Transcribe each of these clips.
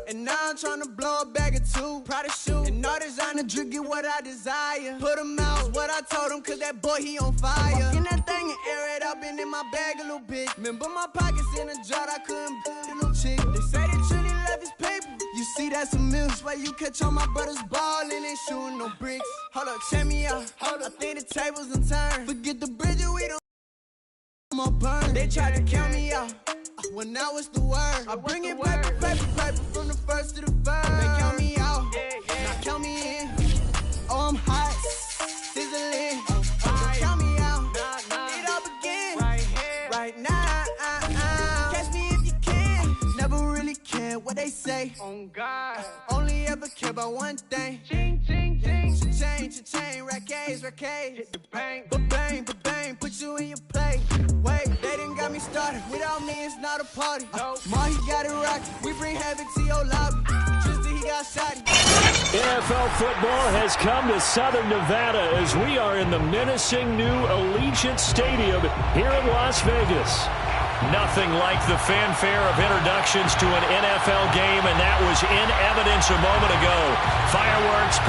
And now I'm trying to blow a bag of two. Proud of shoe. And all designer drip get what I desire. Put him out, what I told him, cause that boy, he on fire. Walk in that thing and air it out, been in my bag a little bit. Remember my pockets in a jar, I couldn't build a little chick. They say that Trinity left his paper. You see, that's a milk. Why you catch all my brothers ballin' and shooting no bricks. Hold up, check me out. Hold up, I think the tables done turned. Forget the bridge, we don't burn. They tried to count me out. Well, now it's the word. I bring it paper from the first to the third. They count me out, now count me in. Oh, I'm hot, sizzling. So count me out, it all begin right now. Catch me if you can. Never really care what they say. On God, only ever care about one thing. Ching, ching, ching. Cha-chain, rack-A's. Hit the bank, ba-bang, put you in your place. Wait, they done got me started. Without me, it's not a party. Ma, he got it rocky. We bring havoc to your lobby. Tristan, he got shotty. NFL football has come to Southern Nevada as we are in the menacing new Allegiant Stadium here in Las Vegas. Nothing like the fanfare of introductions to an NFL game, and that was in evidence a moment ago. Fireworks.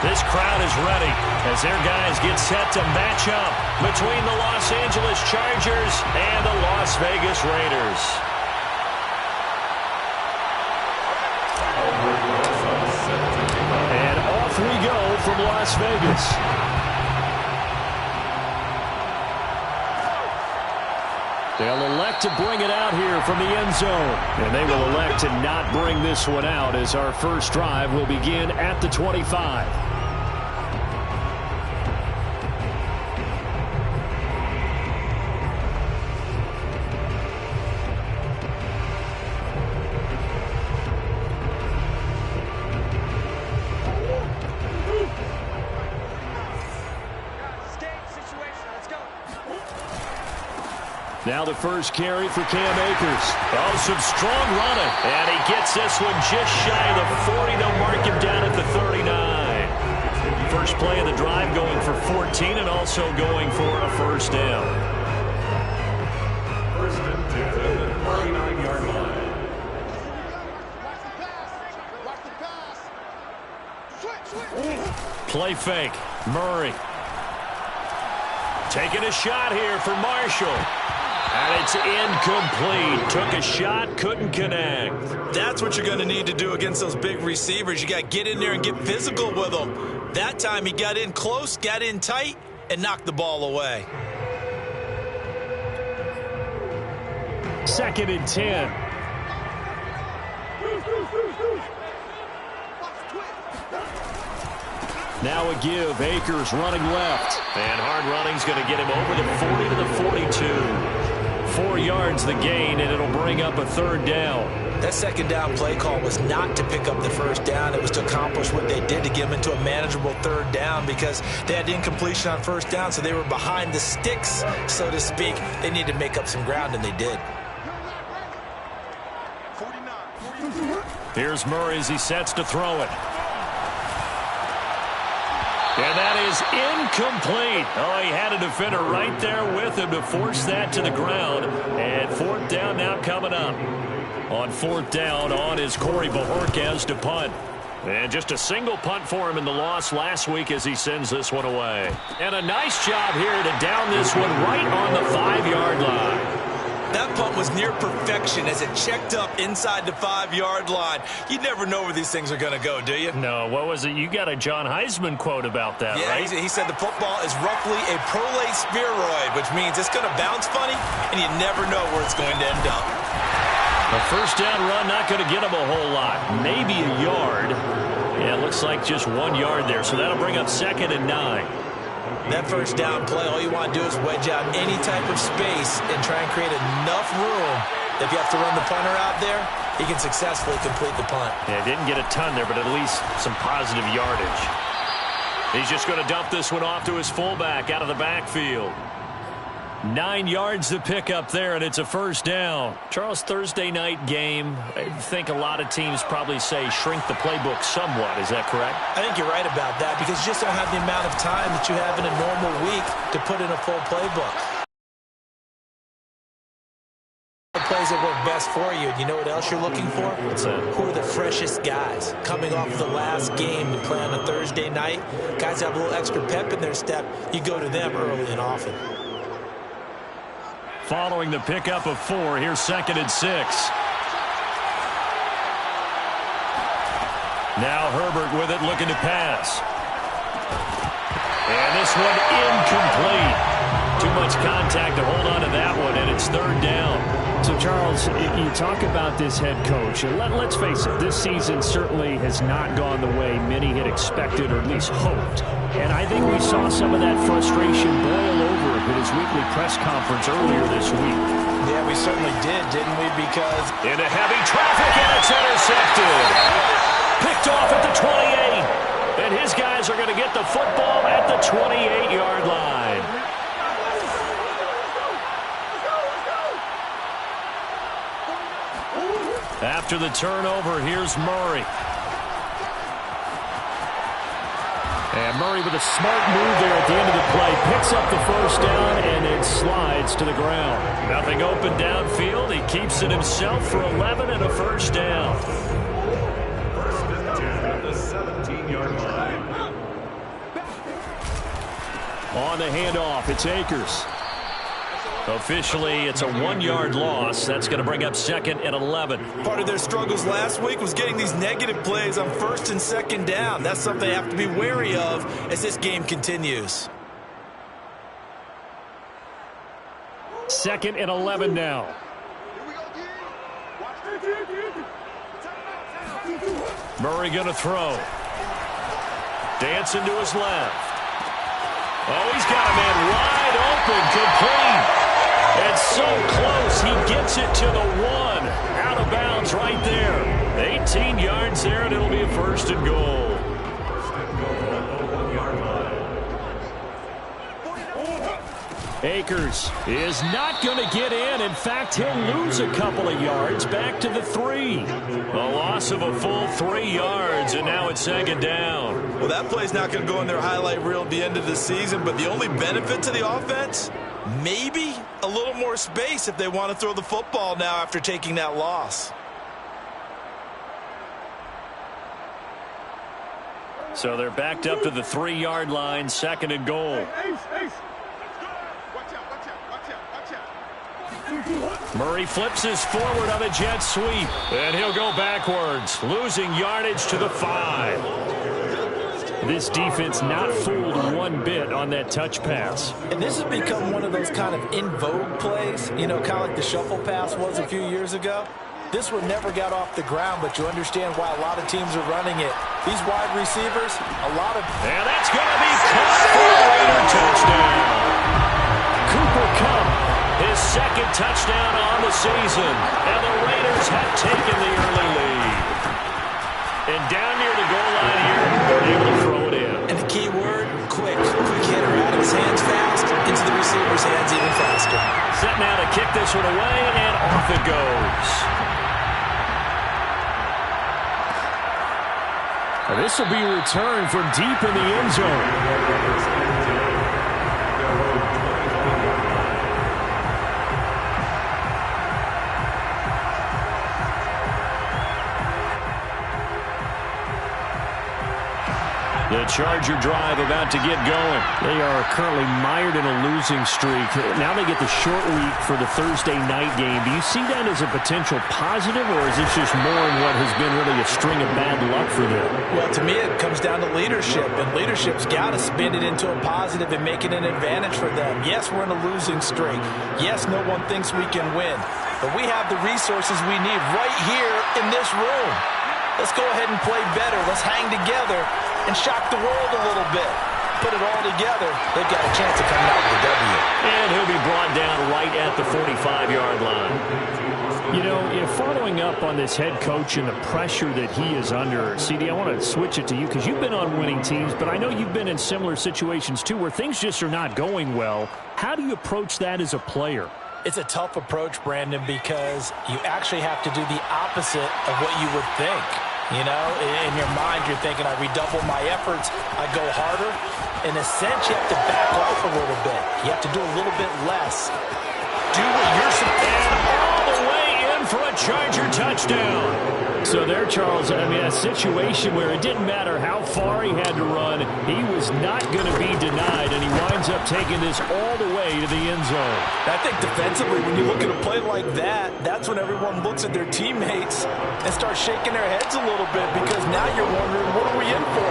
This crowd is ready as their guys get set to match up between the Los Angeles Chargers and the Las Vegas Raiders. And off we go from Las Vegas. They'll elect to bring it out here from the end zone. And they will elect to not bring this one out as our first drive will begin at the 25. Now the first carry for Cam Akers. Oh, some strong running. And he gets this one just shy of the 40. They'll mark him down at the 39. First play of the drive going for 14 and also going for a first down. First and 10 at the 39-yard line. Play fake. Murray. Taking a shot here for Marshall. And it's incomplete. Took a shot, couldn't connect. That's what you're going to need to do against those big receivers. You got to get in there and get physical with them. That time he got in close, got in tight, and knocked the ball away. 2nd and 10. Now a give. Akers running left. And hard running's going to get him over the 40 to the 42. 4 yards the gain, and it'll bring up a third down. That second down play call was not to pick up the first down. It was to accomplish what they did to get them into a manageable third down because they had incompletion on first down, so they were behind the sticks, so to speak. They needed to make up some ground, and they did. Here's Murray as he sets to throw it. And that is incomplete. Oh, he had a defender right there with him to force that to the ground. And fourth down now coming up. On fourth down, on is Corey Bojorquez to punt. And just a single punt for him in the loss last week as he sends this one away. And a nice job here to down this one right on the 5-yard line. That punt was near perfection as it checked up inside the 5-yard line. You never know where these things are going to go, do you? No, what was it? You got a John Heisman quote about that, right? Yeah, he said the football is roughly a prolate spheroid, which means it's going to bounce funny, and you never know where it's going to end up. A first down run, not going to get him a whole lot. Maybe a yard. Yeah, it looks like just 1 yard there, so that'll bring up 2nd and 9. That first down play, all you want to do is wedge out any type of space and try and create enough room. If you have to run the punter out there, he can successfully complete the punt. Yeah, didn't get a ton there, but at least some positive yardage. He's just going to dump this one off to his fullback out of the backfield. 9 yards to pick up there, and it's a first down. Charles, Thursday night game, I think a lot of teams probably say shrink the playbook somewhat. Is that correct? I think you're right about that because you just don't have the amount of time that you have in a normal week to put in a full playbook. plays that work best for you. And you know what else you're looking for? What's that? Who are the freshest guys coming off the last game to play on a Thursday night? Guys have a little extra pep in their step. You go to them early and often. Following the pickup of 4, here's 2nd and 6. Now Herbert with it, looking to pass. And this one incomplete. Too much contact to hold on to that one, and it's 3rd down. So, Charles, you talk about this head coach. And let's face it, this season certainly has not gone the way many had expected or at least hoped. And I think we saw some of that frustration boil over at his weekly press conference earlier this week. Yeah, we certainly did, didn't we? Because into heavy traffic, and it's intercepted. Picked off at the 28. And his guys are going to get the football at the 28-yard line. After the turnover, here's Murray. And Murray with a smart move there at the end of the play. Picks up the 1st down and then slides to the ground. Nothing open downfield. He keeps it himself for 11 and a 1st down. The 17-yard line. On the handoff, it's Akers. Officially, it's a 1-yard loss. That's going to bring up 2nd and 11. part of their struggles last week was getting these negative plays on 1st and 2nd down. That's something they have to be wary of as this game continues. 2nd and 11 now. Murray going to throw. Dancing to his left. Oh, he's got a man wide open, complete. And so close, he gets it to the 1. Out of bounds right there. 18 yards there, and it'll be a 1st and goal. Akers is not going to get in. In fact, he'll lose a couple of yards back to the 3. A loss of a full 3 yards, and now it's 2nd down. Well, that play's not going to go in their highlight reel at the end of the season, but the only benefit to the offense, maybe a little more space if they want to throw the football now after taking that loss. So they're backed up to the 3-yard line, 2nd and goal. Murray flips his forward on a jet sweep, and he'll go backwards, losing yardage to the 5. This defense not fooled one bit on that touch pass. And this has become one of those kind of in vogue plays, you know, kind of like the shuffle pass was a few years ago. This one never got off the ground, but you understand why a lot of teams are running it. These wide receivers, a lot of... And that's going to be caught for a Raider touchdown. Cooper Kupp, his 2nd touchdown on the season. And the Raiders have taken the early lead. And down near the goal line here, they're able to throw it in. And the key word, quick. Quick hitter out of his hands fast, into the receiver's hands even faster. Set now to kick this one away, and off it goes. Now this will be returned from deep in the end zone. The Charger drive about to get going. They are currently mired in a losing streak. Now they get the short week for the Thursday night game. Do you see that as a potential positive, or is this just more in what has been really a string of bad luck for them? Well, to me, it comes down to leadership, and leadership's got to spin it into a positive and make it an advantage for them. Yes, we're in a losing streak. Yes, no one thinks we can win, but we have the resources we need right here in this room. Let's go ahead and play better. Let's hang together and shock the world a little bit. Put it all together, they've got a chance of coming out with a W. And he'll be brought down right at the 45-yard line. You know, following up on this head coach and the pressure that he is under, CD, I want to switch it to you because you've been on winning teams, but I know you've been in similar situations too where things just are not going well. How do you approach that as a player? It's a tough approach, Brandon, because you actually have to do the opposite of what you would think. You know, in your mind, you're thinking, I redouble my efforts, I go harder. In a sense, you have to back off a little bit. You have to do a little bit less. Do what you're supposed to do. All the way Charger touchdown. So there, Charles, I mean, a situation where it didn't matter how far he had to run, he was not going to be denied, and he winds up taking this all the way to the end zone. I think defensively, when you look at a play like that, that's when everyone looks at their teammates and starts shaking their heads a little bit, because now you're wondering, what are we in for?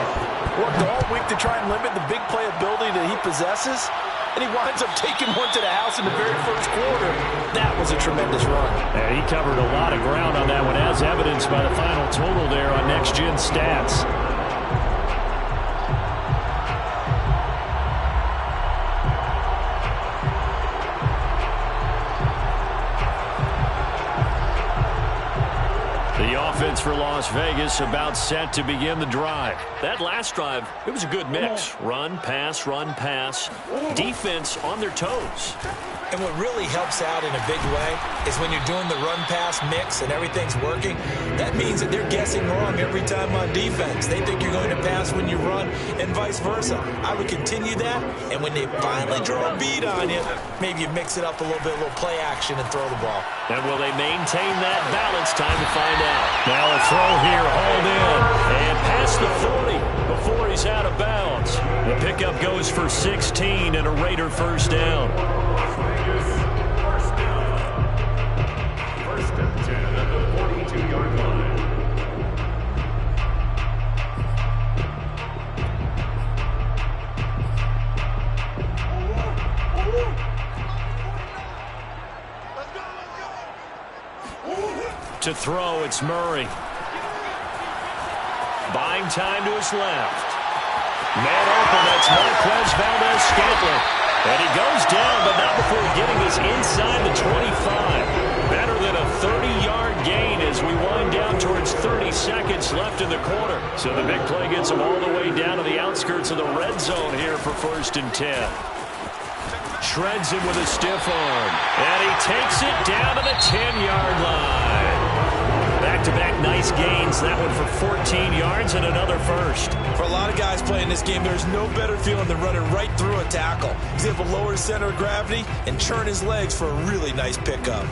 Worked all week to try and limit the big play ability that he possesses, and he winds up taking one to the house in the very first quarter. That was a tremendous run. And he covered a lot of ground on that one, as evidenced by the final total there on Next Gen Stats. The offense for Las Vegas about set to begin the drive. That last drive, it was a good mix. Run, pass, defense on their toes. And what really helps out in a big way is when you're doing the run-pass mix and everything's working, that means that they're guessing wrong every time on defense. They think you're going to pass when you run and vice versa. I would continue that, and when they finally draw a bead on you, maybe you mix it up a little bit, a little play action and throw the ball. And will they maintain that balance? Time to find out. Now a throw here, hauled in, and past the 40 before he's out of bounds. The pickup goes for 16 and a Raider first down. First and 10 at the 42-yard line. To throw, it's Murray. Buying time to his left. Man open, that's Marquez Valdes-Scantling. And he goes down, but not before getting us inside the 25. Better than a 30-yard gain as we wind down towards 30 seconds left in the quarter. So the big play gets him all the way down to the outskirts of the red zone here for 1st and 10. Shreds him with a stiff arm. And he takes it down to the 10-yard line. Back-to-back nice gains. That one for 14 yards and another first. For a lot of guys playing this game, there's no better feeling than running right through a tackle. He's able to lower his center of gravity and churn his legs for a really nice pickup.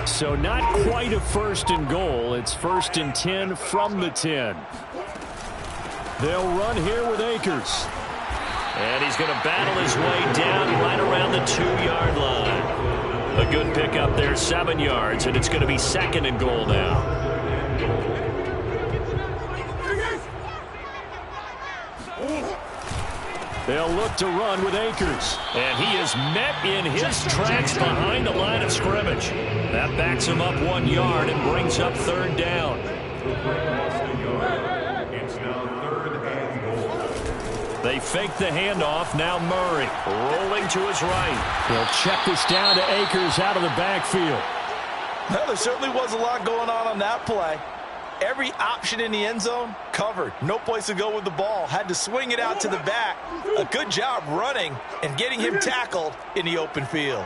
So not quite a 1st and goal. It's 1st and 10 from the 10. They'll run here with Akers. And he's going to battle his way down right around the 2-yard line. A good pickup there, 7 yards, and it's going to be 2nd and goal now. They'll look to run with Akers. And he is met in his tracks behind the line of scrimmage. That backs him up 1 yard and brings up 3rd down. It's now 3rd and goal. They fake the handoff. Now Murray rolling to his right. They'll check this down to Akers out of the backfield. Well, there certainly was a lot going on that play. Every option in the end zone covered. No place to go with the ball. Had to swing it out to the back. A good job running and getting him tackled in the open field.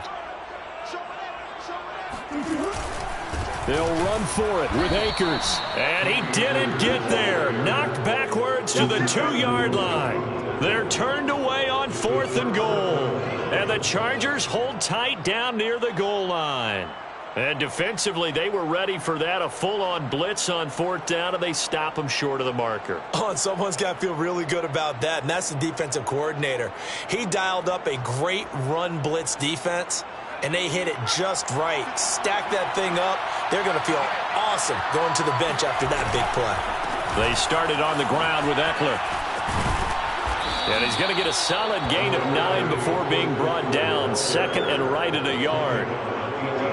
They'll run for it with Akers. And he didn't get there. Knocked backwards to the 2-yard line. They're turned away on 4th and goal. And the Chargers hold tight down near the goal line. And defensively, they were ready for that, a full-on blitz on 4th down, and they stop him short of the marker. Oh, and someone's got to feel really good about that, and that's the defensive coordinator. He dialed up a great run blitz defense, and they hit it just right. Stack that thing up. They're going to feel awesome going to the bench after that big play. They started on the ground with Eckler. And he's going to get a solid gain of 9 before being brought down, 2nd and right at a yard.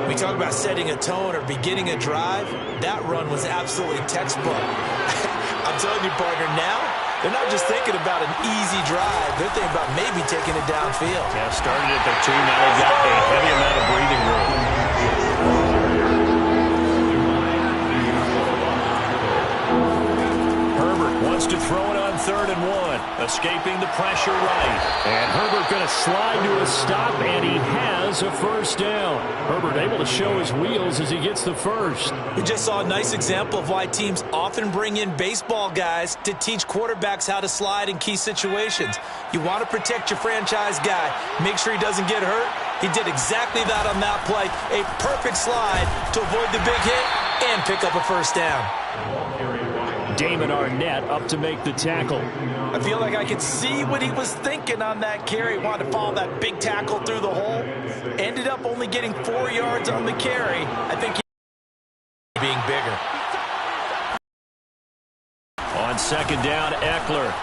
We talk about setting a tone or beginning a drive. That run was absolutely textbook. I'm telling you, partner, now they're not just thinking about an easy drive. They're thinking about maybe taking it downfield. Yeah, started at their 2. Now they've got a heavy amount of breathing room. Herbert wants to throw it on 3rd and 1. Escaping the pressure right. And Herbert going to slide to a stop, and he has a first down. Herbert able to show his wheels as he gets the first. We just saw a nice example of why teams often bring in baseball guys to teach quarterbacks how to slide in key situations. You want to protect your franchise guy. Make sure he doesn't get hurt. He did exactly that on that play. A perfect slide to avoid the big hit and pick up a first down. Damon Arnett up to make the tackle. I feel like I could see what he was thinking on that carry. Wanted to follow that big tackle through the hole. Ended up only getting 4 yards on the carry. I think he being bigger. On 2nd down, Eckler.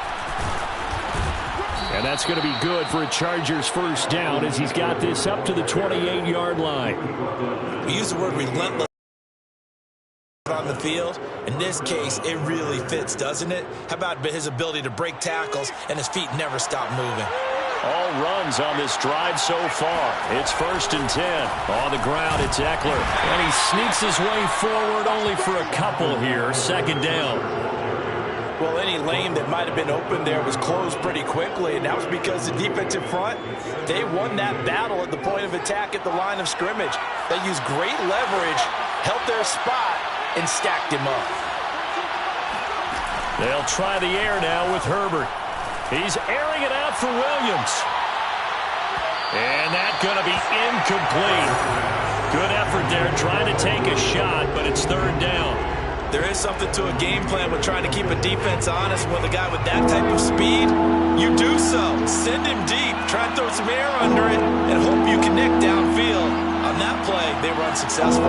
And that's going to be good for a Chargers first down as he's got this up to the 28-yard line. We use the word relentless on the field. In this case, it really fits, doesn't it? How about his ability to break tackles and his feet never stop moving? All runs on this drive so far. It's 1st and 10. On the ground, it's Eckler. And he sneaks his way forward only for a couple here. 2nd down. Well, any lane that might have been open there was closed pretty quickly, and that was because the defensive front, they won that battle at the point of attack at the line of scrimmage. They used great leverage, held their spot, and stacked him up. They'll try the air now with Herbert. He's airing it out for Williams. And that's going to be incomplete. Good effort there trying to take a shot, but it's 3rd down. There is something to a game plan with trying to keep a defense honest. With a guy with that type of speed, you do so. Send him deep, try and throw some air under it, and hope you connect downfield. On that play, they were unsuccessful.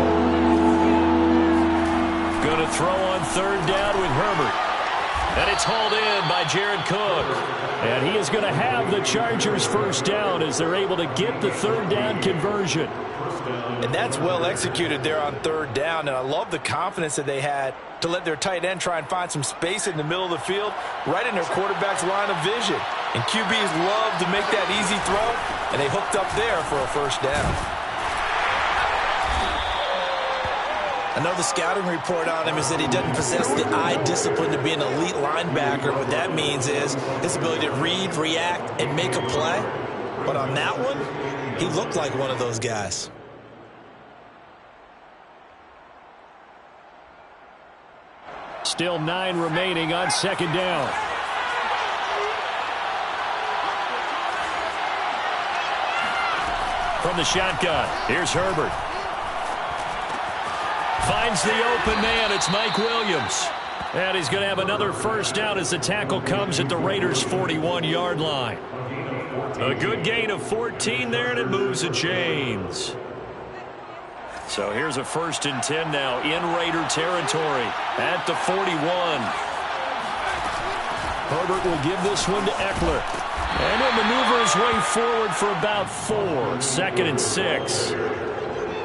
Going to throw on 3rd down with Herbert. And it's hauled in by Jared Cook. And he is going to have the Chargers first down as they're able to get the 3rd down conversion. And that's well executed there on 3rd down. And I love the confidence that they had to let their tight end try and find some space in the middle of the field, right in their quarterback's line of vision. And QBs love to make that easy throw, and they hooked up there for a first down. I know the scouting report on him is that he doesn't possess the eye discipline to be an elite linebacker. What that means is his ability to read, react, and make a play. But on that one, he looked like one of those guys. Still 9 remaining on 2nd down. From the shotgun, here's Herbert. Finds the open man. It's Mike Williams. And he's going to have another first down as the tackle comes at the Raiders' 41-yard line. A good gain of 14 there, and it moves the chains. So here's a 1st and 10 now in Raider territory at the 41. Herbert will give this one to Eckler. And he'll maneuver his way forward for about 4. 2nd and 6.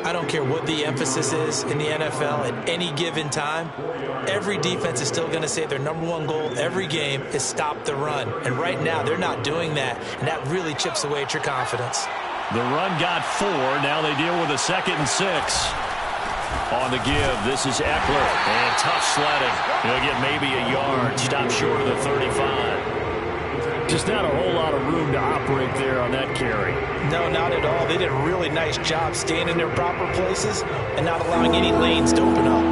I don't care what the emphasis is in the NFL at any given time. Every defense is still going to say their #1 goal every game is stop the run. And right now, they're not doing that, and that really chips away at your confidence. The run got 4. Now they deal with a 2nd and 6. On the give, this is Eckler. And tough sledding. He'll get maybe a yard. Stop short of the 35. Just not a whole lot of room to operate there on that carry. No, not at all. They did a really nice job staying in their proper places and not allowing any lanes to open up.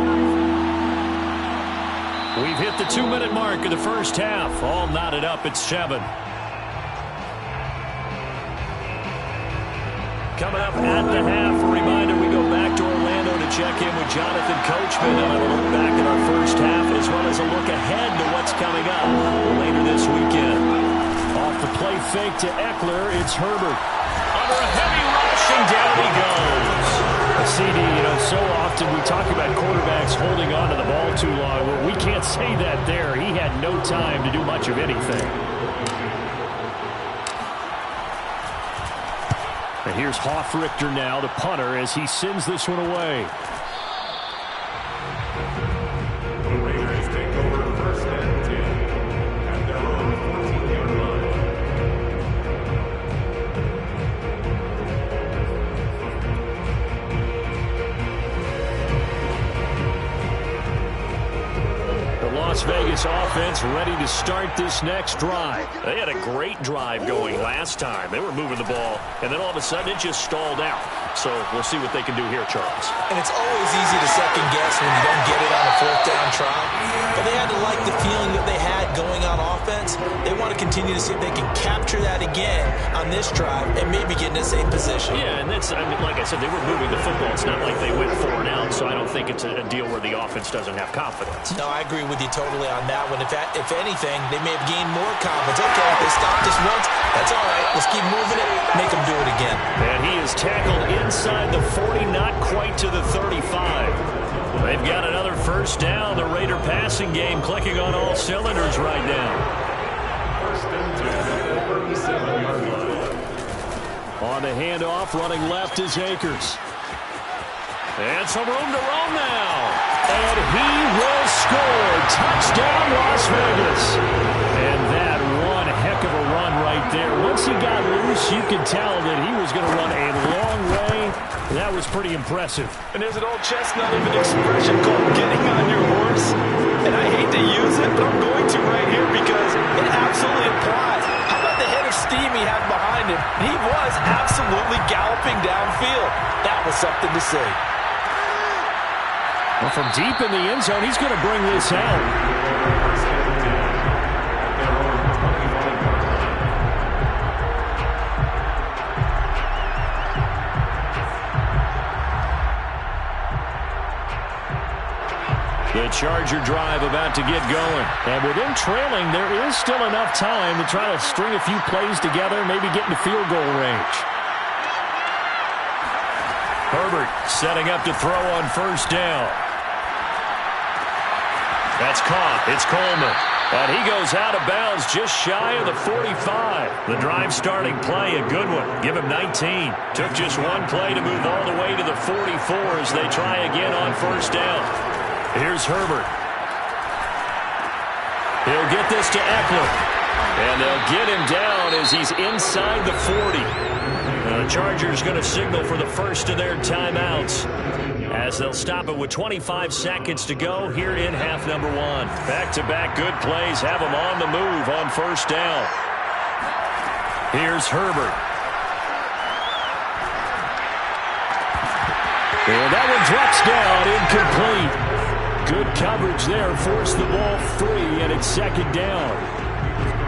We've hit the 2-minute mark of the first half. All knotted up at 7. Coming up at the half, a reminder, we go back to Orlando to check in with Jonathan Coachman and have a look back at our first half as well as a look ahead to what's coming up later this weekend. Off the play fake to Eckler, it's Herbert. Under a heavy rush, and down he goes. CD, so often we talk about quarterbacks holding on to the ball too long. Well, we can't say that there. He had no time to do much of anything. And here's Hofrichter now, the punter, as he sends this one away. The Raiders take over 1st and 10 at their own 14-yard line. The loss Las Vegas offense ready to start this next drive. They had a great drive going last time. They were moving the ball, and then all of a sudden it just stalled out. So we'll see what they can do here, Charles. And it's always easy to second guess when you don't get it on a fourth down try. But they had to like the feeling that they had going on offense. They want to continue to see if they can capture that again on this drive and maybe get in the same position. Yeah, and that's, I mean, like I said, they were moving the football. It's not like they went 4 and out, so I don't think it's a deal where the offense doesn't have confidence. No, I agree with you totally on that one. If anything, they may have gained more confidence. Okay, if they stopped us once, that's all right. Let's keep moving it, make them do it again. And he is tackled inside the 40, not quite to the 35. They've got another first down. The Raider passing game clicking on all cylinders right now. First and 10, 37-yard line. On the handoff, running left is Akers. And some room to roam now. And he will score. Touchdown, Las Vegas. And that one heck of a run right there. Once he got loose, you could tell that he was going to run a long way. That was pretty impressive. And there's an old chestnut of an expression called getting on your horse. And I hate to use it, but I'm going to right here because it absolutely applies. How about the head of steam he had behind him? He was absolutely galloping downfield. That was something to see. Well, from deep in the end zone, he's going to bring this out. The Charger drive about to get going. And with them trailing, there is still enough time to try to string a few plays together, maybe get into field goal range. Herbert setting up to throw on first down. That's caught. It's Coleman. And he goes out of bounds just shy of the 45. The drive starting play, a good one. Give him 19. Took just one play to move all the way to the 44 as they try again on first down. Here's Herbert. He'll get this to Eckler. And they'll get him down as he's inside the 40. The Chargers going to signal for the first of their timeouts as they'll stop it with 25 seconds to go here in half number 1. Back-to-back good plays have them on the move on first down. Here's Herbert. And that one drops down, incomplete. Good coverage there, forced the ball free, and it's second down.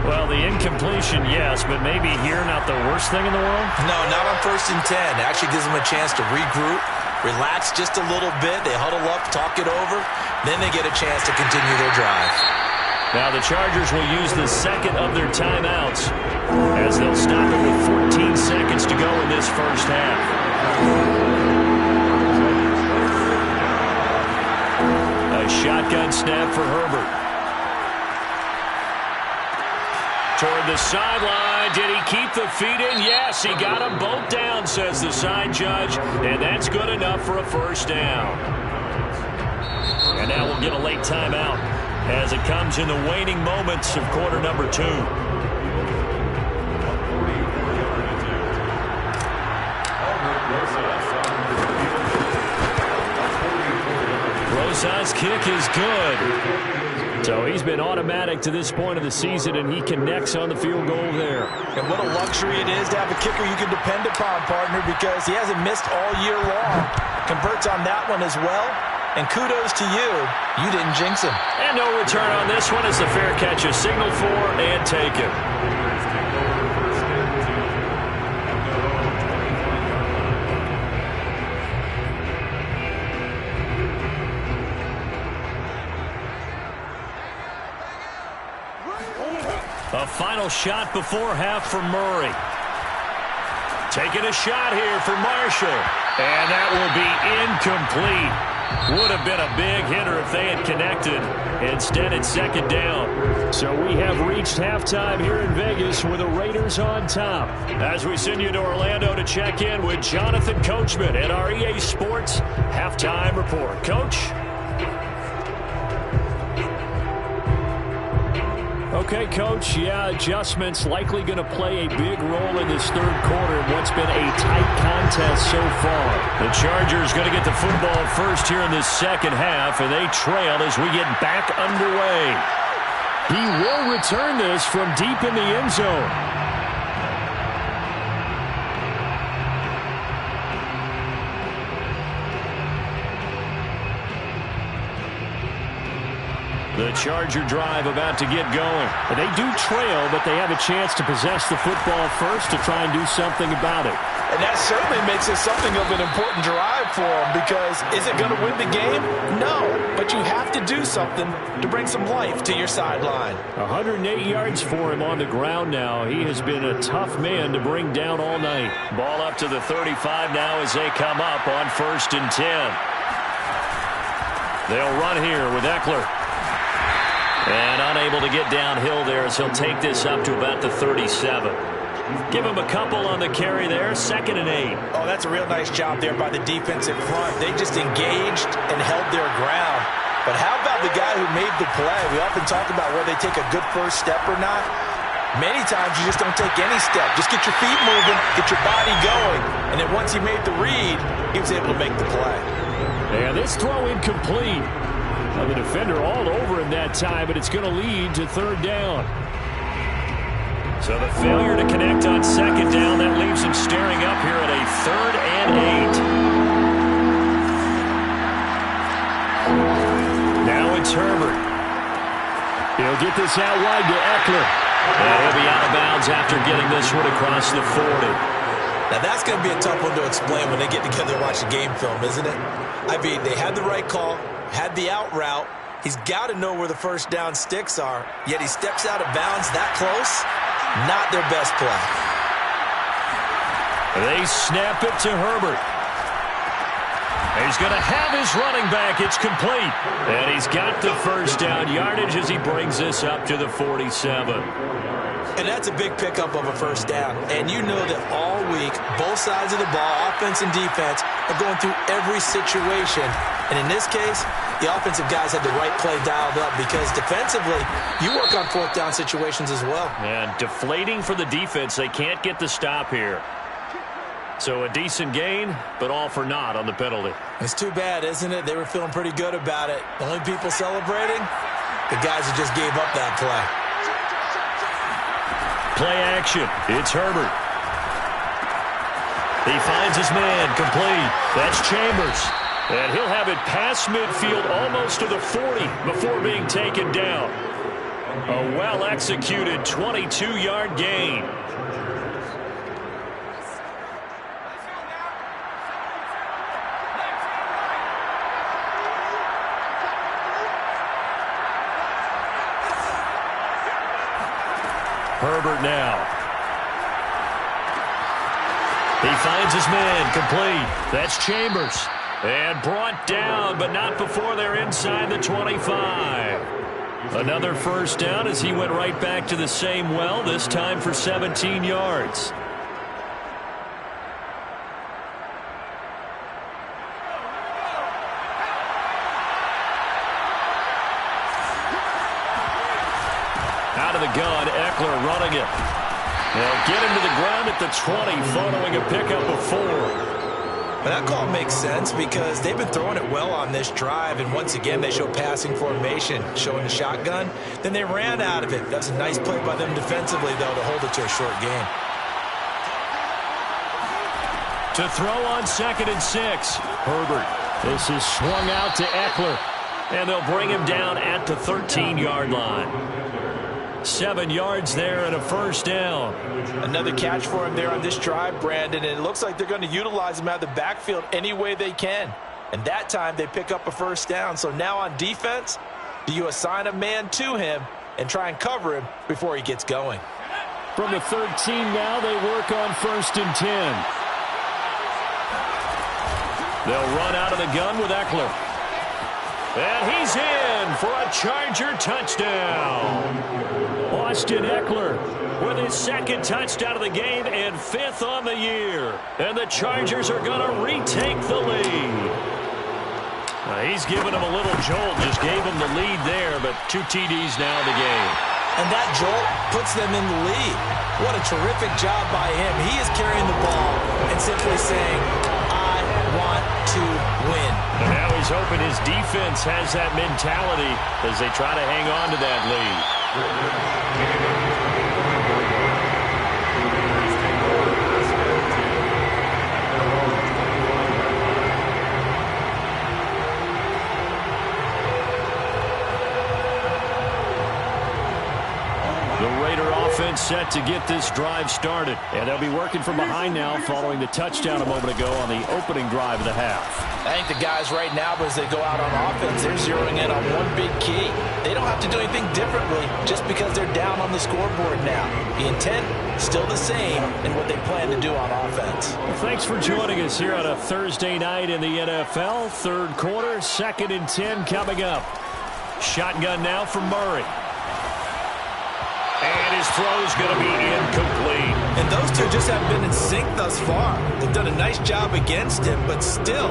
Well, the incompletion, yes, but maybe here not the worst thing in the world? No, not on first and 10. Actually gives them a chance to regroup, relax just a little bit. They huddle up, talk it over. Then they get a chance to continue their drive. Now the Chargers will use the second of their timeouts as they'll stop it with 14 seconds to go in this first half. A shotgun snap for Herbert. Toward the sideline. Did he keep the feet in? Yes, he got them both down, says the side judge. And that's good enough for a first down. And now we'll get a late timeout as it comes in the waning moments of quarter number 2. Rosas' kick is good. So he's been automatic to this point of the season, and he connects on the field goal there. And what a luxury it is to have a kicker you can depend upon, partner, because he hasn't missed all year long. Converts on that one as well. And kudos to you. You didn't jinx him. And no return on this one as the fair catch is signaled for and taken. A final shot before half for Murray. Taking a shot here for Marshall. And that will be incomplete. Would have been a big hitter if they had connected. Instead, it's second down. So we have reached halftime here in Vegas with the Raiders on top. As we send you to Orlando to check in with Jonathan Coachman at our EA Sports Halftime Report. Coach? Okay, Coach, adjustments likely going to play a big role in this third quarter in what's been a tight contest so far. The Chargers going to get the football first here in this second half, and they trail as we get back underway. He will return this from deep in the end zone. The Charger drive about to get going. They do trail, but they have a chance to possess the football first to try and do something about it. And that certainly makes it something of an important drive for them, because is it going to win the game? No, but you have to do something to bring some life to your sideline. 108 yards for him on the ground now. He has been a tough man to bring down all night. Ball up to the 35 now as they come up on 1st and 10. They'll run here with Eckler. And unable to get downhill there as he'll take this up to about the 37. Give him a couple on the carry there. 2nd and 8. Oh, that's a real nice job there by the defensive front. They just engaged and held their ground. But how about the guy who made the play? We often talk about whether they take a good first step or not. Many times you just don't take any step. Just get your feet moving, get your body going. And then once he made the read, he was able to make the play. And this throw incomplete. Well, the defender all over him that time, but it's going to lead to 3rd down. So the failure to connect on 2nd down, that leaves him staring up here at a 3rd and 8. Now it's Herbert. He'll get this out wide to Eckler. And he'll be out of bounds after getting this one across the 40. Now that's going to be a tough one to explain when they get together and watch the game film, isn't it? I mean, they had the right call, had the out route. He's got to know where the first down sticks are, yet he steps out of bounds that close. Not their best play. They snap it to Herbert. He's going to have his running back. It's complete. And he's got the first down yardage as he brings this up to the 47. And that's a big pickup of a first down. And you know that all week, both sides of the ball, offense and defense, are going through every situation. And in this case, the offensive guys had the right play dialed up, because defensively, you work on 4th down situations as well. And deflating for the defense. They can't get the stop here. So a decent gain, but all for naught on the penalty. It's too bad, isn't it? They were feeling pretty good about it. The only people celebrating, the guys who just gave up that play. Play action. It's Herbert. He finds his man, complete. That's Chambers. And he'll have it past midfield almost to the 40 before being taken down. A well-executed 22-yard gain. Herbert now. He finds his man, complete. That's Chambers. And brought down, but not before they're inside the 25. Another first down as he went right back to the same well, this time for 17 yards. Out of the gun, Eckler running it. They'll get him to the ground at the 20 following a pickup of 4. But that call makes sense because they've been throwing it well on this drive, and once again they show passing formation, showing the shotgun. Then they ran out of it. That's a nice play by them defensively, though, to hold it to a short gain. To throw on 2nd and 6. Herbert. This is swung out to Eckler. And they'll bring him down at the 13-yard line. 7 yards there and a first down. Another catch for him there on this drive, Brandon, and it looks like they're going to utilize him out of the backfield any way they can. And that time they pick up a first down. So now on defense, do you assign a man to him and try and cover him before he gets going? From the 13 now, they work on 1st and 10. They'll run out of the gun with Eckler. And he's in for a Charger touchdown. Austin Eckler with his 2nd touchdown of the game and 5th on the year. And the Chargers are going to retake the lead. He's giving him a little jolt, just gave him the lead there, but 2 TDs now in the game. and that jolt puts them in the lead. What a terrific job by him. He is carrying the ball and simply saying, I want to win. And now he's hoping his defense has that mentality as they try to hang on to that lead. Offense set to get this drive started. And they'll be working from behind now following the touchdown a moment ago on the opening drive of the half. I think the guys right now, as they go out on offense, they're zeroing in on one big key. They don't have to do anything differently just because they're down on the scoreboard now. The intent, still the same in what they plan to do on offense. Well, thanks for joining us here on a Thursday night in the NFL. Third quarter, 2nd and 10 coming up. Shotgun now from Murray. And his throw is going to be incomplete. And those two just haven't been in sync thus far. They've done a nice job against him, but still,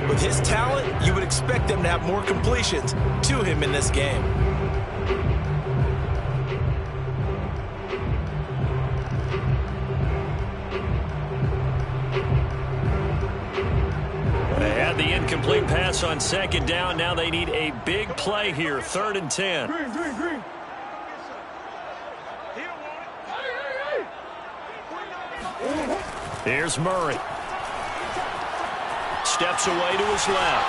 with his talent, you would expect them to have more completions to him in this game. They had the incomplete pass on 2nd down. Now they need a big play here, 3rd and 10. Green. Here's Murray. Steps away to his left.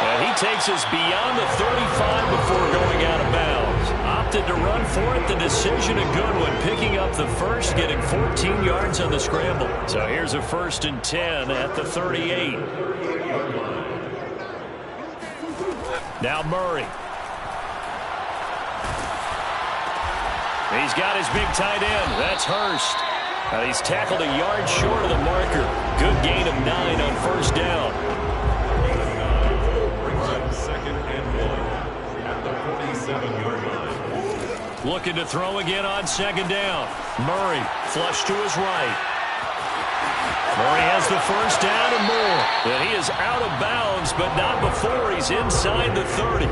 And he takes us beyond the 35 before going out of bounds. Opted to run for it. The decision a good one. Picking up the first, getting 14 yards on the scramble. So here's a 1st and 10 at the 38. Now Murray. He's got his big tight end. That's Hurst. He's tackled a yard short of the marker. Good gain of 9 on 1st down. Second and 1 at the 47-yard line. Looking to throw again on 2nd down. Murray flush to his right. Murray has the 1st down and more. And he is out of bounds, but not before he's inside the 30.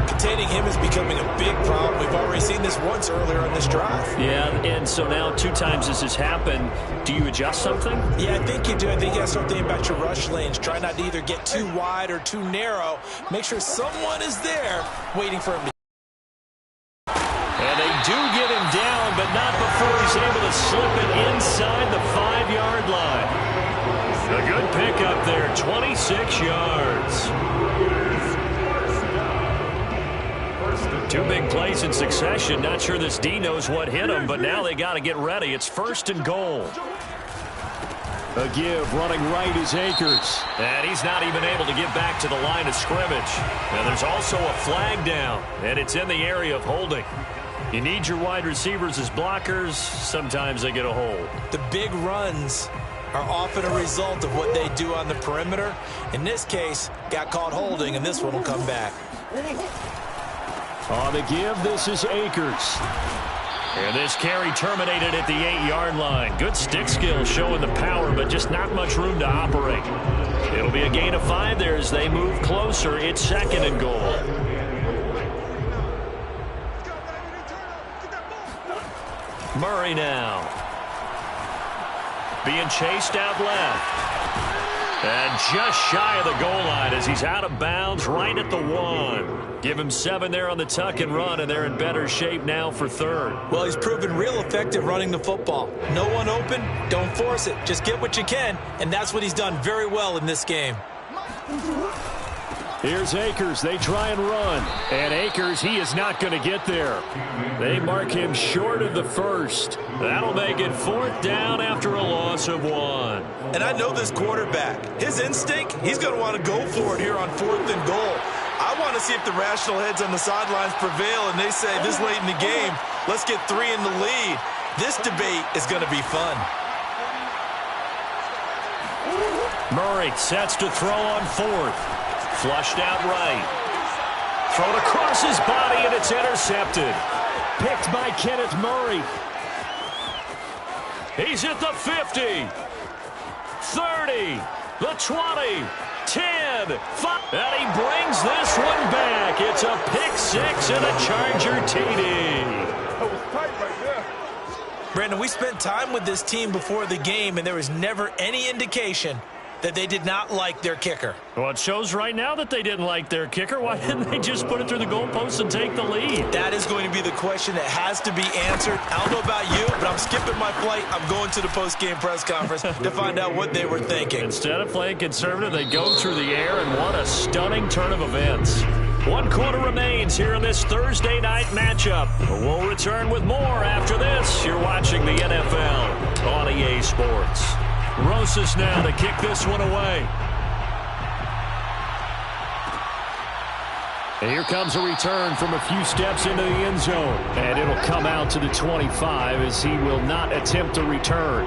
Containing him is becoming a big problem. We've already seen this once earlier on this drive. Yeah, and so now 2 times this has happened. Do you adjust something? Yeah, I think you do. I think you have something about your rush lanes. Try not to either get too wide or too narrow. Make sure someone is there waiting for him to. And they do get him down, but not before he's able to slip it inside the 5-yard line. A good pickup there, 26 yards. 2 big plays in succession. Not sure this D knows what hit him, but now they got to get ready. It's 1st and goal. A give running right is Akers. And he's not even able to get back to the line of scrimmage. And there's also a flag down, and it's in the area of holding. You need your wide receivers as blockers. Sometimes they get a hold. The big runs are often a result of what they do on the perimeter. In this case, got caught holding, and this one will come back. On the give, this is Akers. And this carry terminated at the 8-yard line. Good stick skill showing the power, but just not much room to operate. It'll be a gain of 5 there as they move closer. It's 2nd and goal. Murray now. Being chased out left. And just shy of the goal line as he's out of bounds right at the 1. Give him 7 there on the tuck and run, and they're in better shape now for 3rd. Well, he's proven real effective running the football. No one open, don't force it. Just get what you can, and that's what he's done very well in this game. Here's Akers. They try and run. And Akers, he is not going to get there. They mark him short of the 1st. That'll make it 4th down after a loss of 1. And I know this quarterback. His instinct, he's going to want to go for it here on 4th and goal. I want to see if the rational heads on the sidelines prevail and they say this late in the game, let's get 3 in the lead. This debate is going to be fun. Murray sets to throw on 4th. Flushed out right. Thrown across his body, and it's intercepted. Picked by Kenneth Murray. He's at the 50. 30. The 20. 10. And he brings this one back. It's a pick six and a Charger TD. That was tight right there. Brandon, we spent time with this team before the game, and there was never any indication that they did not like their kicker. Well, it shows right now that they didn't like their kicker. Why didn't they just put it through the goalpost and take the lead? That is going to be the question that has to be answered. I don't know about you, but I'm skipping my flight. I'm going to the post-game press conference to find out what they were thinking. Instead of playing conservative, they go through the air, and what a stunning turn of events. 1 quarter remains here in this Thursday night matchup. We'll return with more after this. You're watching the NFL on EA Sports. Rosas now to kick this one away. And here comes a return from a few steps into the end zone. And it'll come out to the 25 as he will not attempt a return.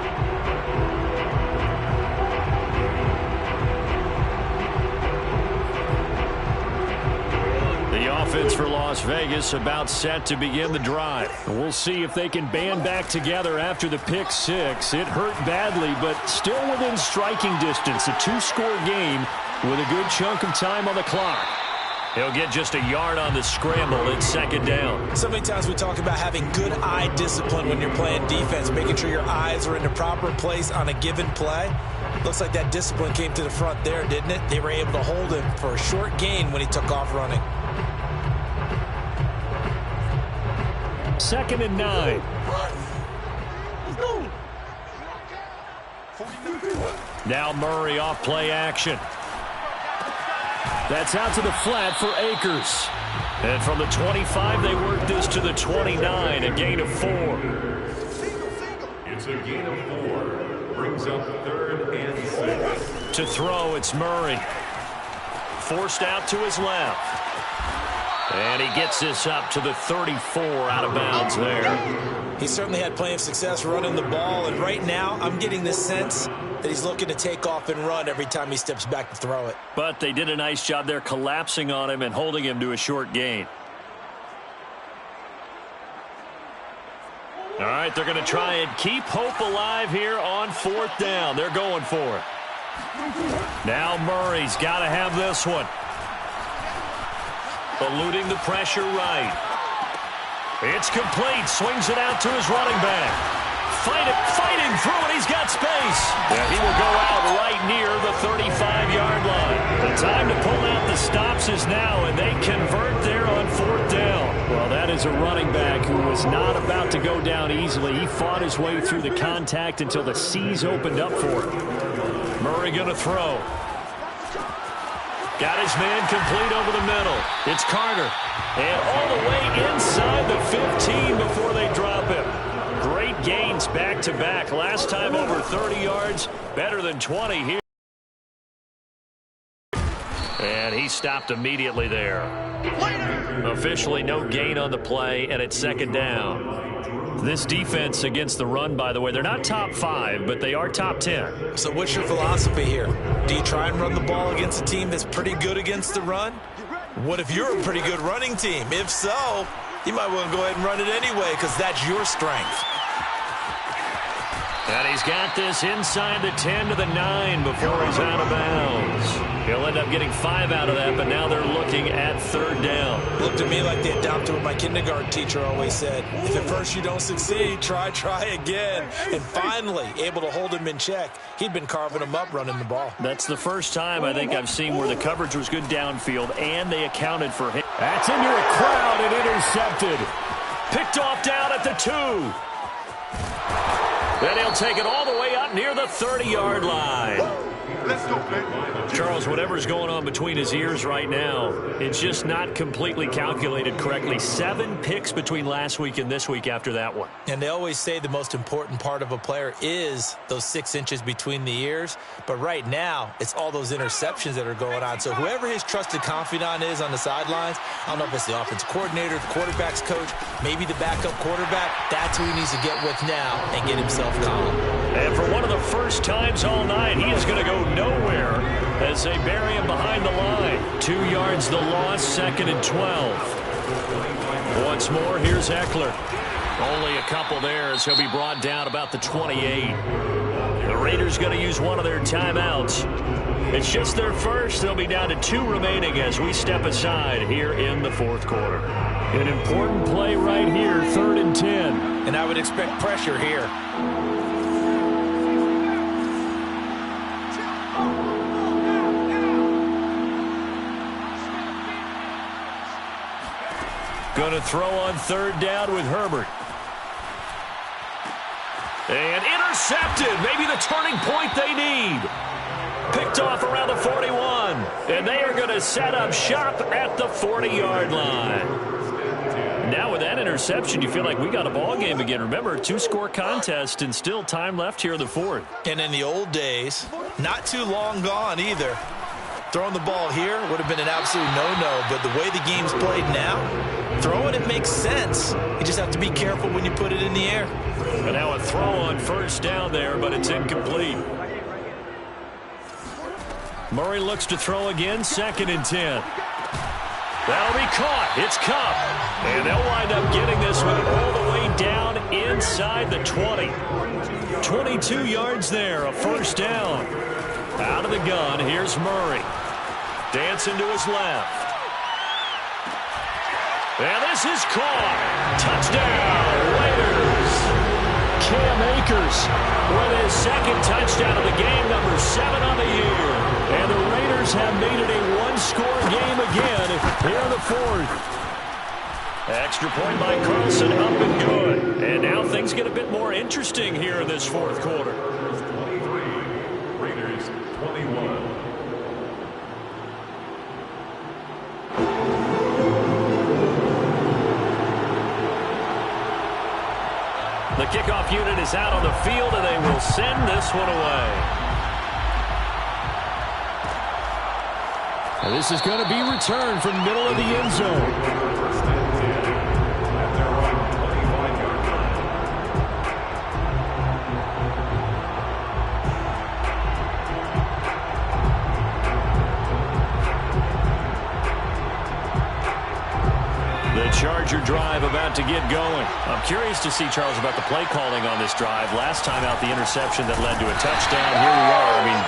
The offense for Las Vegas about set to begin the drive. We'll see if they can band back together after the pick six. It hurt badly, but still within striking distance. A 2-score game with a good chunk of time on the clock. He'll get just a yard on the scramble. It's second down. So many times we talk about having good eye discipline when you're playing defense, making sure your eyes are in the proper place on a given play. Looks like that discipline came to the front there, didn't it? They were able to hold him for a short gain when he took off running. 2nd and 9. Now Murray off play action. That's out to the flat for Akers. And from the 25, they work this to the 29, a gain of 4. It's a gain of 4. Brings up 3rd and 6. To throw, it's Murray. Forced out to his left. And he gets this up to the 34 out of bounds there. He certainly had plenty of success running the ball, and right now I'm getting the sense that he's looking to take off and run every time he steps back to throw it. But they did a nice job there collapsing on him and holding him to a short gain. All right, they're going to try and keep hope alive here on 4th down. They're going for it. Now Murray's got to have this one. Eluding the pressure right. It's complete. Swings it out to his running back. Fighting through it. He's got space. Yeah, he will go out right near the 35-yard line. The time to pull out the stops is now, and they convert there on 4th down. Well, that is a running back who was not about to go down easily. He fought his way through the contact until the C's opened up for him. Murray going to throw. Got his man complete over the middle. It's Carter. And all the way inside the 15 before they drop him. Great gains back-to-back. Last time over 30 yards. Better than 20 here. And he stopped immediately there. Officially no gain on the play, and it's 2nd down. This defense against the run, by the way, they're not top 5, but they are top 10. So what's your philosophy here? Do you try and run the ball against a team that's pretty good against the run? What if you're a pretty good running team? If so, you might want to go ahead and run it anyway because that's your strength. And he's got this inside the 10 to the 9 before he's out of bounds. He'll end up getting 5 out of that, but now they're looking at 3rd down. Looked to me like they adopted what my kindergarten teacher always said. If at first you don't succeed, try again. And finally, able to hold him in check. He'd been carving him up running the ball. That's the first time I think I've seen where the coverage was good downfield, and they accounted for him. That's into a crowd and intercepted. Picked off down at the 2. Then he'll take it all the way up near the 30-yard line. Let's go, play. Charles, whatever's going on between his ears right now, it's just not completely calculated correctly. 7 picks between last week and this week after that one. And they always say the most important part of a player is those 6 inches between the ears. But right now, it's all those interceptions that are going on. So whoever his trusted confidant is on the sidelines, I don't know if it's the offensive coordinator, the quarterback's coach, maybe the backup quarterback, that's who he needs to get with now and get himself calm. And for one of the first times all night, he is going to go nowhere as they bury him behind the line. 2 yards the loss, 2nd and 12. Once more, here's Eckler. Only a couple there as he'll be brought down about the 28. The Raiders Raiders going to use one of their timeouts. It's just their first. They'll be down to 2 remaining as we step aside here in the fourth quarter. An important play right here, 3rd and 10. And I would expect pressure here. Going to throw on 3rd down with Herbert. And intercepted. Maybe the turning point they need. Picked off around the 41. And they are going to set up shop at the 40-yard line. Now with that interception, you feel like we got a ball game again. Remember, 2-score contest and still time left here in the 4th. And in the old days, not too long gone either. Throwing the ball here would have been an absolute no-no. But the way the game's played now, throwing it makes sense. You just have to be careful when you put it in the air. And now a throw on 1st down there, but it's incomplete. Murray looks to throw again, 2nd and 10. That'll be caught. It's Kupp. And they'll wind up getting this one all the way down inside the 20. 22 yards there, a 1st down. Out of the gun, here's Murray. Dancing to his left. And this is caught. Touchdown, Raiders. Cam Akers with his 2nd touchdown of the game, number 7 on the year. And the Raiders have made it a 1-score game again here in the 4th. Extra point by Carlson, up and good. And now things get a bit more interesting here in this 4th quarter. 23, Raiders 21. The kickoff unit is out on the field, and they will send this one away. And this is going to be returned from middle of the end zone. First and 10 at their own 25-yard line. The Charger drive about to get going. I'm curious to see, Charles, about the play calling on this drive. Last time out, the interception that led to a touchdown. Here we are. I mean,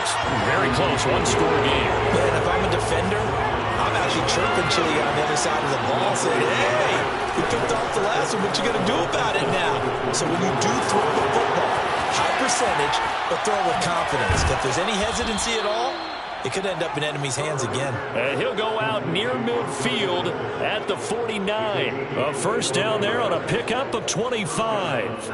very close, 1-score game. Man, if I'm a defender, I'm actually chirping Chili on the other side of the ball, saying, hey, you picked off the last one. What you going to do about it now? So when you do throw the football, high percentage, but throw with confidence. If there's any hesitancy at all, it could end up in enemy's hands again. And he'll go out near midfield at the 49. A 1st down there on a pickup of 25.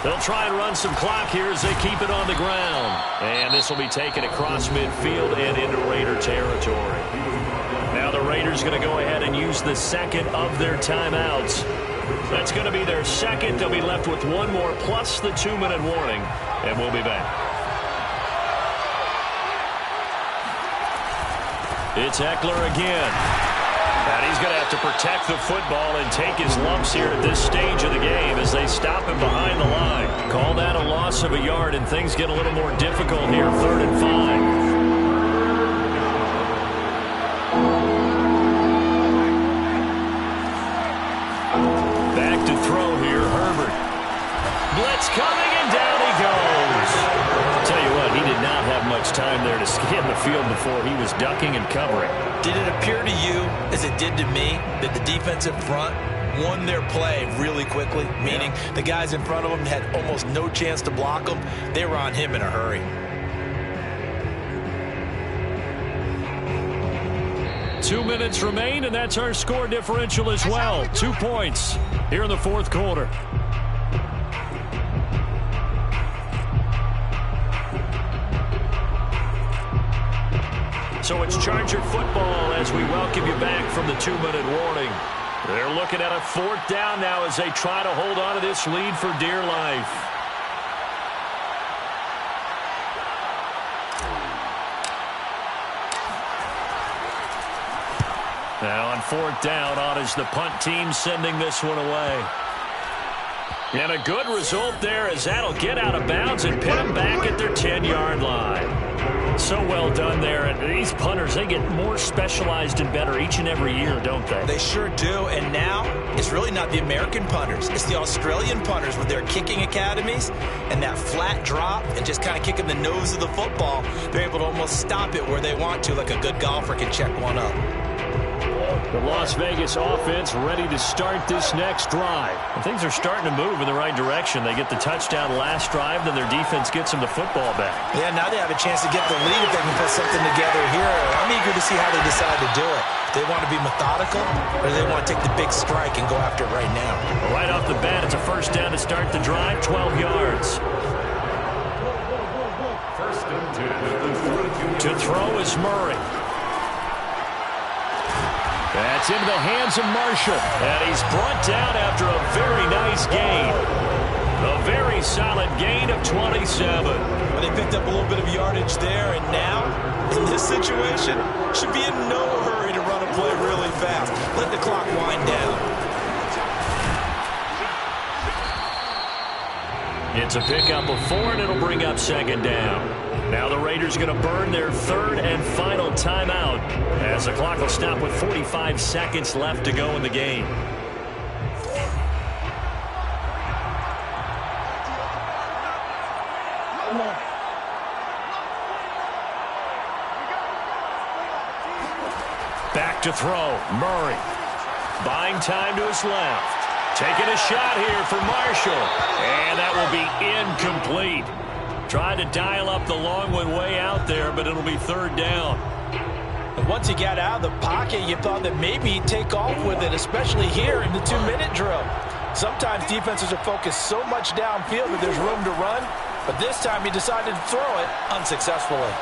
They'll try and run some clock here as they keep it on the ground. And this will be taken across midfield and into Raider territory. Now the Raiders going to go ahead and use the 2nd of their timeouts. That's going to be their 2nd. They'll be left with 1 more plus the 2-minute warning. And we'll be back. It's Eckler again. And he's going to have to protect the football and take his lumps here at this stage of the game as they stop him behind the line. Call that a loss of a yard, and things get a little more difficult here, 3rd and 5. Back to throw here, Herbert. Blitz coming, and down he goes. I'll tell you what, he did not have much time there to scan the field before he was ducking and covering. Did it appear to you, as it did to me, that the defensive front won their play really quickly? Meaning the guys in front of them had almost no chance to block them. They were on him in a hurry. 2 minutes remain, and that's our score differential as well. 2 points here in the 4th quarter. So it's Charger football as we welcome you back from the 2-minute warning. They're looking at a 4th down now as they try to hold on to this lead for dear life. Now on 4th down, on is the punt team sending this one away. And a good result there as that'll get out of bounds and pin them back at their 10-yard line. So well done there. And these punters, they get more specialized and better each and every year, don't they? They sure do. And now it's really not the American punters. It's the Australian punters with their kicking academies and that flat drop and just kind of kicking the nose of the football. They're able to almost stop it where they want to, like a good golfer can check one up. The Las Vegas offense ready to start this next drive. And things are starting to move in the right direction. They get the touchdown last drive, then their defense gets them the football back. Yeah, now they have a chance to get the lead if they can put something together here. I'm eager to see how they decide to do it. Do they want to be methodical, or do they want to take the big strike and go after it right now? Well, right off the bat, it's a first down to start the drive, 12 yards. First and 10. To throw is Murray. That's into the hands of Marshall. And he's brought down after a very nice gain. A very solid gain of 27. Well, they picked up a little bit of yardage there, and now, in this situation, should be in no hurry to run a play really fast. Let the clock wind down. It's a pickup of 4, and it'll bring up second down. Now the Raiders going to burn their third and final timeout as the clock will stop with 45 seconds left to go in the game. Back to throw, Murray. Buying time to his left. Taking a shot here for Marshall. And that will be incomplete. Tried to dial up the long one way out there, but it'll be third down. And once he got out of the pocket, you thought that maybe he'd take off with it, especially here in the 2-minute drill. Sometimes defenses are focused so much downfield that there's room to run, but this time he decided to throw it unsuccessfully.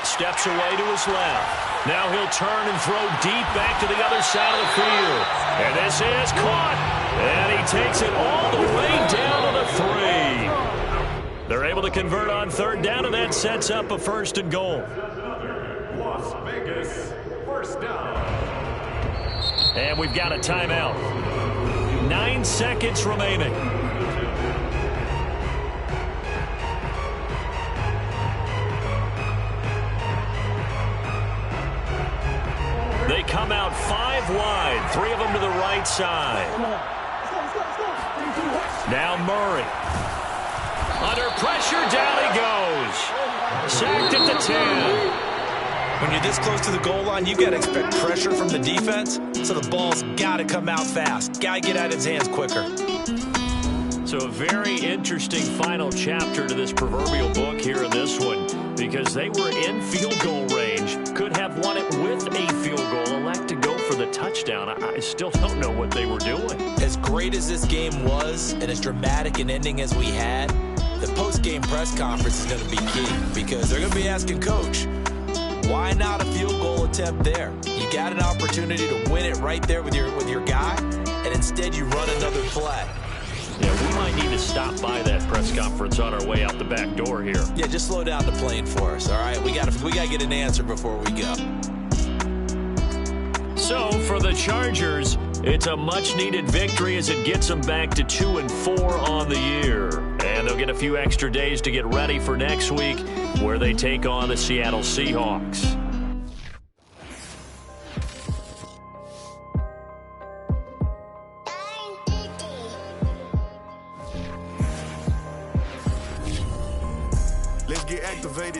Steps away to his left. Now he'll turn and throw deep back to the other side of the field. And this is caught. And he takes it all the way down to the 3. They're able to convert on third down, and that sets up a first and goal. Las Vegas, first down. And we've got a timeout. 9 seconds remaining. They come out 5 wide, 3 of them to the right side. Now Murray. Under pressure, down he goes. Sacked at the 10. When you're this close to the goal line, you've got to expect pressure from the defense, so the ball's got to come out fast. Got to get out of his hands quicker. So a very interesting final chapter to this proverbial book here in this one, because they were in field goal range, could have won it with a field goal, elect to go for the touchdown. I still don't know what they were doing. As great as this game was, and as dramatic an ending as we had, the post-game press conference is going to be key, because they're going to be asking Coach, why not a field goal attempt there? You got an opportunity to win it right there with your guy, and instead you run another play. Yeah, we might need to stop by that press conference on our way out the back door here. Yeah, just slow down the plane for us, all right? We got to get an answer before we go. So for the Chargers, it's a much-needed victory as it gets them back to 2-4 on the year. And they'll get a few extra days to get ready for next week, where they take on the Seattle Seahawks. Let's get activated.